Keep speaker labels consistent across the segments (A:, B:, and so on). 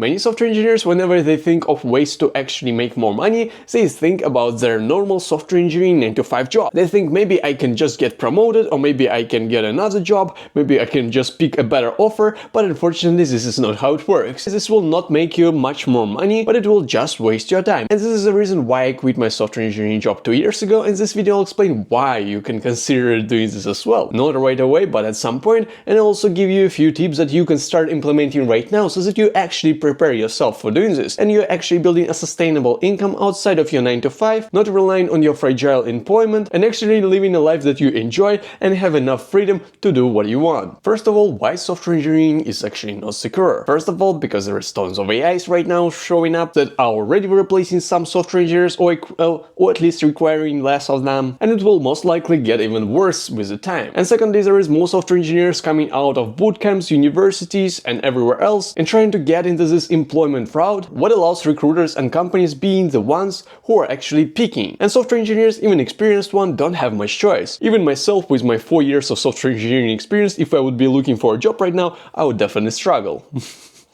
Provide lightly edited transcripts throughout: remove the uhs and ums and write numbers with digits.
A: Many software engineers, whenever they think of ways to actually make more money, they think about their normal software engineering 9-to-5 job. They think maybe I can just get promoted, or maybe I can get another job, maybe I can just pick a better offer, but unfortunately this is not how it works. This will not make you much more money, but it will just waste your time. And this is the reason why I quit my software engineering job 2 years ago, and this video will explain why you can consider doing this as well. Not right away, but at some point, and I'll also give you a few tips that you can start implementing right now so that you actually prepare yourself for doing this, and you're actually building a sustainable income outside of your 9-to-5, not relying on your fragile employment, and actually living a life that you enjoy and have enough freedom to do what you want. First of all, why software engineering is actually not secure? First of all, because there is tons of AIs right now showing up that are already replacing some software engineers, or at least requiring less of them, and it will most likely get even worse with the time. And secondly, there is more software engineers coming out of bootcamps, universities, and everywhere else and trying to get into this employment route, what allows recruiters and companies being the ones who are actually picking. And software engineers, even experienced ones, don't have much choice. Even myself, with my 4 years of software engineering experience, if I would be looking for a job right now, I would definitely struggle.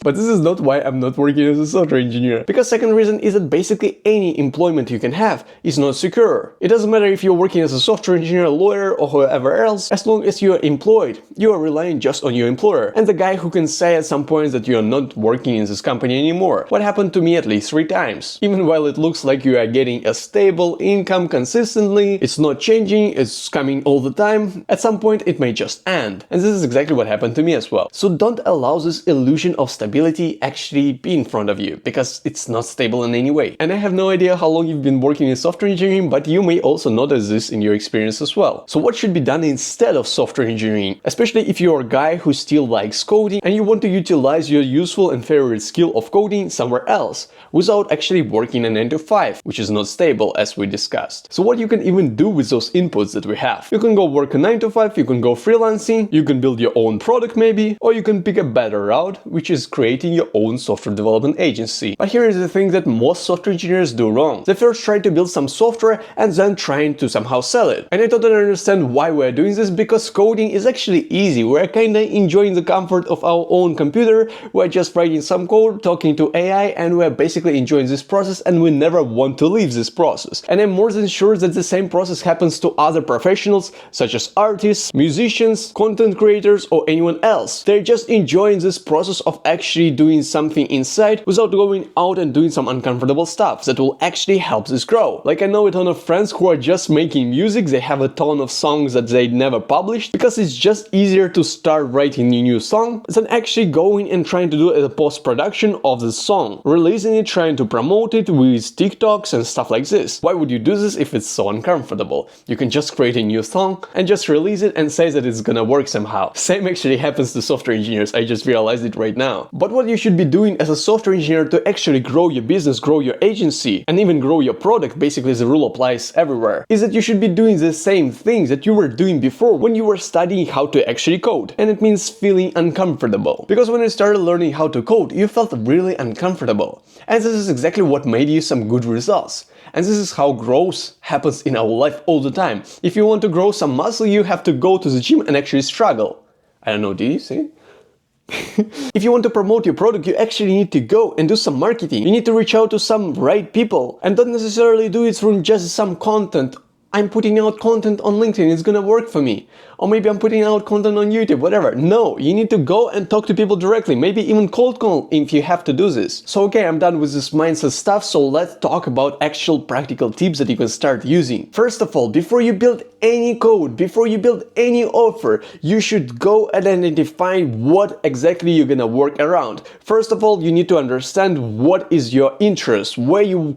A: But this is not why I'm not working as a software engineer. Because second reason is that basically any employment you can have is not secure. It doesn't matter if you're working as a software engineer, lawyer, or whoever else, as long as you're employed, you are relying just on your employer. And the guy who can say at some point that you're not working in this company anymore. What happened to me at least 3 times. Even while it looks like you are getting a stable income consistently, it's not changing, it's coming all the time, at some point it may just end. And this is exactly what happened to me as well. So don't allow this illusion of stability actually be in front of you, because it's not stable in any way. And I have no idea how long you've been working in software engineering, but you may also notice this in your experience as well. So what should be done instead of software engineering? Especially if you're a guy who still likes coding and you want to utilize your useful and favorite skill of coding somewhere else without actually working a 9-to-5, which is not stable as we discussed. So what you can even do with those inputs that we have? You can go work a 9-to-5, you can go freelancing, you can build your own product maybe, or you can pick a better route, which is creating your own software development agency. But here is the thing that most software engineers do wrong. They first try to build some software and then trying to somehow sell it. And I totally understand why we're doing this, because coding is actually easy. We're kinda enjoying the comfort of our own computer, we're just writing some code, talking to AI, and we're basically enjoying this process, and we never want to leave this process. And I'm more than sure that the same process happens to other professionals, such as artists, musicians, content creators, or anyone else. They're just enjoying this process of actually doing something inside without going out and doing some uncomfortable stuff that will actually help this grow. Like I know a ton of friends who are just making music, they have a ton of songs that they never published, because it's just easier to start writing a new song than actually going and trying to do a post-production of the song, releasing it, trying to promote it with TikToks and stuff like this. Why would you do this if it's so uncomfortable? You can just create a new song and just release it and say that it's gonna work somehow. Same actually happens to software engineers, I just realized it right now. But what you should be doing as a software engineer to actually grow your business, grow your agency, and even grow your product, basically the rule applies everywhere, is that you should be doing the same things that you were doing before when you were studying how to actually code. And it means feeling uncomfortable. Because when you started learning how to code, you felt really uncomfortable. And this is exactly what made you some good results. And this is how growth happens in our life all the time. If you want to grow some muscle, you have to go to the gym and actually struggle. I don't know, do you see? If you want to promote your product, you actually need to go and do some marketing. You need to reach out to some right people, and don't necessarily do it through just some content. I'm putting out content on LinkedIn, it's gonna work for me. Or maybe I'm putting out content on YouTube, whatever. No, you need to go and talk to people directly, maybe even cold call if you have to do this. So okay, I'm done with this mindset stuff, so let's talk about actual practical tips that you can start using. First of all, before you build any code, before you build any offer, you should go and identify what exactly you're gonna work around. First of all, you need to understand what is your interest, where you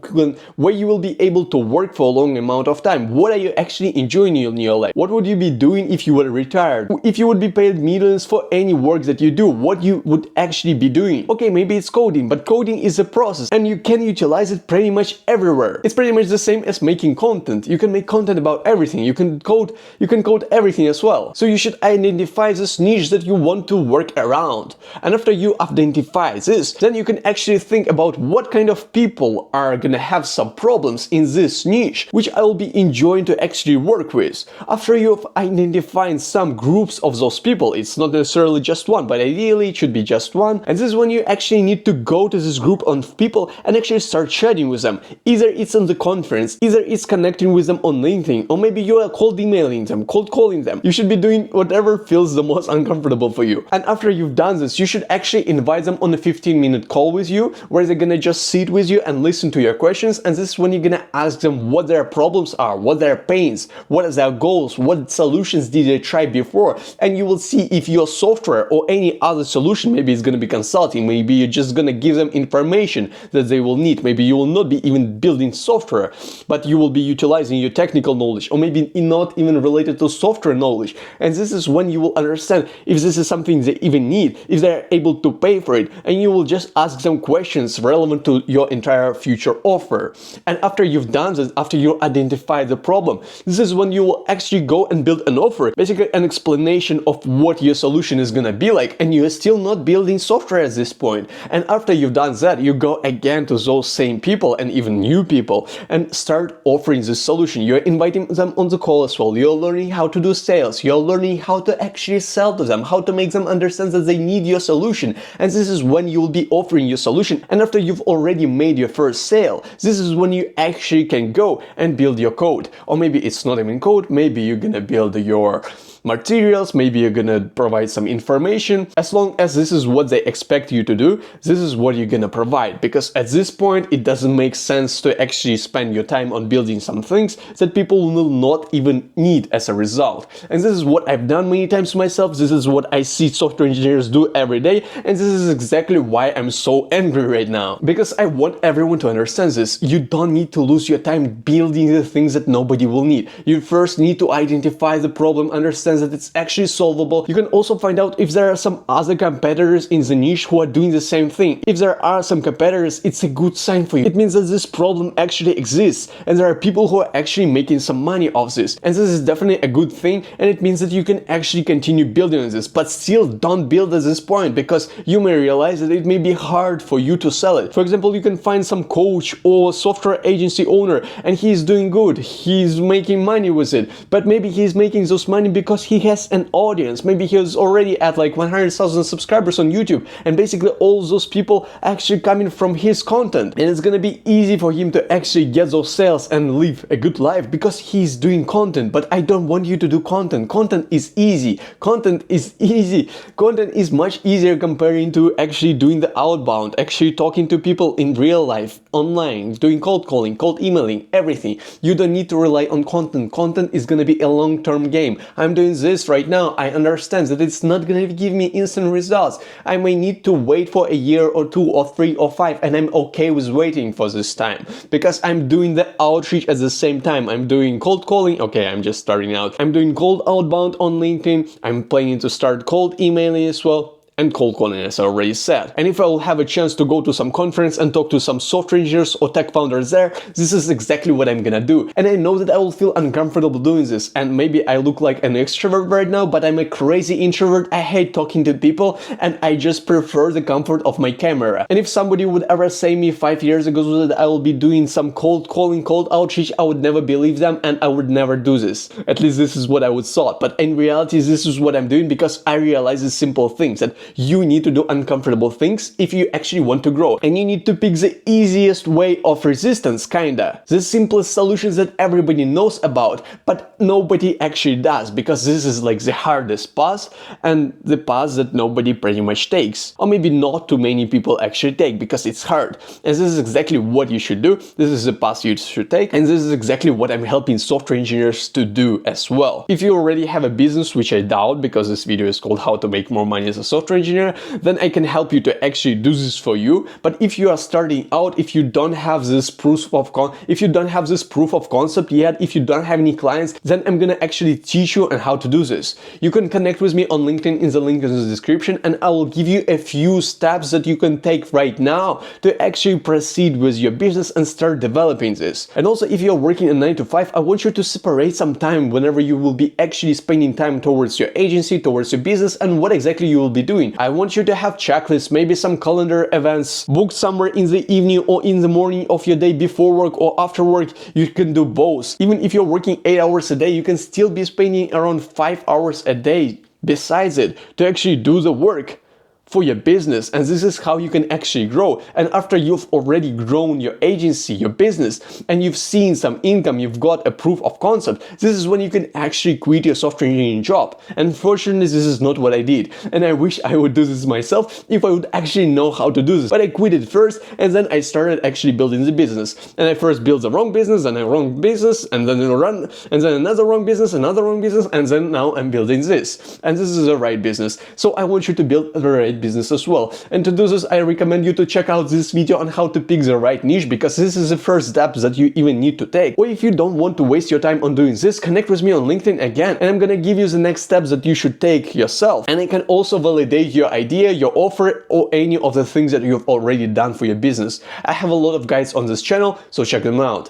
A: will be able to work for a long amount of time. What are you actually enjoying in your life? What would you be doing if you were retired? If you would be paid millions for any work that you do, what you would actually be doing? Okay, maybe it's coding, but coding is a process and you can utilize it pretty much everywhere. It's pretty much the same as making content. You can make content about everything. You can code everything as well. So you should identify this niche that you want to work around. And after you identify this, then you can actually think about what kind of people are gonna have some problems in this niche, which I will be enjoying going to actually work with. After you've identified some groups of those people, it's not necessarily just one, but ideally it should be just one, and this is when you actually need to go to this group of people and actually start chatting with them. Either it's on the conference, either it's connecting with them on LinkedIn, or maybe you are cold emailing them, cold calling them. You should be doing whatever feels the most uncomfortable for you. And after you've done this, you should actually invite them on a 15-minute call with you, where they're gonna just sit with you and listen to your questions. And this is when you're gonna ask them what their problems are, what their pains, what are their goals, what solutions did they try before. And you will see if your software or any other solution, maybe it's gonna be consulting, maybe you're just gonna give them information that they will need. Maybe you will not be even building software, but you will be utilizing your technical knowledge, or maybe not even related to software knowledge. And this is when you will understand if this is something they even need, if they're able to pay for it, and you will just ask them questions relevant to your entire future offer. And after you've done this, after you identify the problem, this is when you will actually go and build an offer, basically an explanation of what your solution is gonna be like, and you are still not building software at this point. And after you've done that, you go again to those same people and even new people and start offering this solution. You're inviting them on the call as well. You're learning how to do sales. You're learning how to actually sell to them, how to make them understand that they need your solution. And this is when you will be offering your solution. And after you've already made your first sale, this is when you actually can go and build your code. Or maybe it's not even code, maybe you're gonna build your materials, maybe you're gonna provide some information. As long as this is what they expect you to do, this is what you're gonna provide. Because at this point, it doesn't make sense to actually spend your time on building some things that people will not even need as a result. And this is what I've done many times myself. This is what I see software engineers do every day. And this is exactly why I'm so angry right now. Because I want everyone to understand this. You don't need to lose your time building the things that nobody will need. You first need to identify the problem, understand that it's actually solvable. You can also find out if there are some other competitors in the niche who are doing the same thing. If there are some competitors, it's a good sign for you. It means that this problem actually exists and there are people who are actually making some money off this. And this is definitely a good thing, and it means that you can actually continue building on this, but still don't build at this point, because you may realize that it may be hard for you to sell it. For example, you can find some coach or software agency owner and he's doing good, he's making money with it, but maybe he's making those money because he has an audience. Maybe he's already at like 100,000 subscribers on YouTube, and basically all those people actually coming from his content, and it's gonna be easy for him to actually get those sales and live a good life because he's doing content. But I don't want you to do content. Content is easy. Content is easy. Content is much easier comparing to actually doing the outbound, actually talking to people in real life, online, doing cold calling, cold emailing, everything. You don't need to rely on content. Content is gonna be a long-term game. I'm doing this right now. I understand that it's not gonna give me instant results. I may need to wait for a year or 2 or 3 or 5, and I'm okay with waiting for this time because I'm doing the outreach at the same time. I'm doing cold calling. Okay, I'm just starting out. I'm doing cold outbound on LinkedIn. I'm planning to start cold emailing as well. And cold calling, as I already said. And if I will have a chance to go to some conference and talk to some software engineers or tech founders there, this is exactly what I'm gonna do. And I know that I will feel uncomfortable doing this, and maybe I look like an extrovert right now, but I'm a crazy introvert. I hate talking to people, and I just prefer the comfort of my camera. And if somebody would ever say me 5 years ago that I will be doing some cold calling, cold outreach, I would never believe them, and I would never do this. At least this is what I would thought. But in reality, this is what I'm doing because I realize the simple things, that you need to do uncomfortable things if you actually want to grow, and you need to pick the easiest way of resistance, kinda. The simplest solutions that everybody knows about, but nobody actually does, because this is like the hardest path and the path that nobody pretty much takes, or maybe not too many people actually take because it's hard. And this is exactly what you should do. This is the path you should take, and this is exactly what I'm helping software engineers to do as well. If you already have a business, which I doubt because this video is called How to Make More Money as a Software Engineer, then I can help you to actually do this for you. But if you are starting out, if you don't have this proof of concept yet, if you don't have any clients, then I'm gonna actually teach you on how to do this. You can connect with me on LinkedIn in the link in the description, and I will give you a few steps that you can take right now to actually proceed with your business and start developing this. And also, if you're working a 9 to 5, I want you to separate some time whenever you will be actually spending time towards your agency, towards your business, and what exactly you will be doing. doing. I want you to have checklists, maybe some calendar events booked somewhere in the evening or in the morning of your day before work or after work. You can do both. Even if you're working 8 hours a day, you can still be spending around 5 hours a day besides it to actually do the work for your business. And this is how you can actually grow. And after you've already grown your agency, your business, and you've seen some income, you've got a proof of concept, this is when you can actually quit your software engineering job. Unfortunately, this is not what I did. And I wish I would do this myself if I would actually know how to do this. But I quit it first, and then I started actually building the business. And I first built the wrong business, and a wrong business, and then another wrong business, another wrong business, and then now I'm building this. And this is the right business. So I want you to build the right business as well. And to do this, I recommend you to check out this video on how to pick the right niche, because this is the first step that you even need to take. Or if you don't want to waste your time on doing this, connect with me on LinkedIn again, and I'm gonna give you the next steps that you should take yourself. And I can also validate your idea, your offer, or any of the things that you've already done for your business. I have a lot of guides on this channel, so check them out.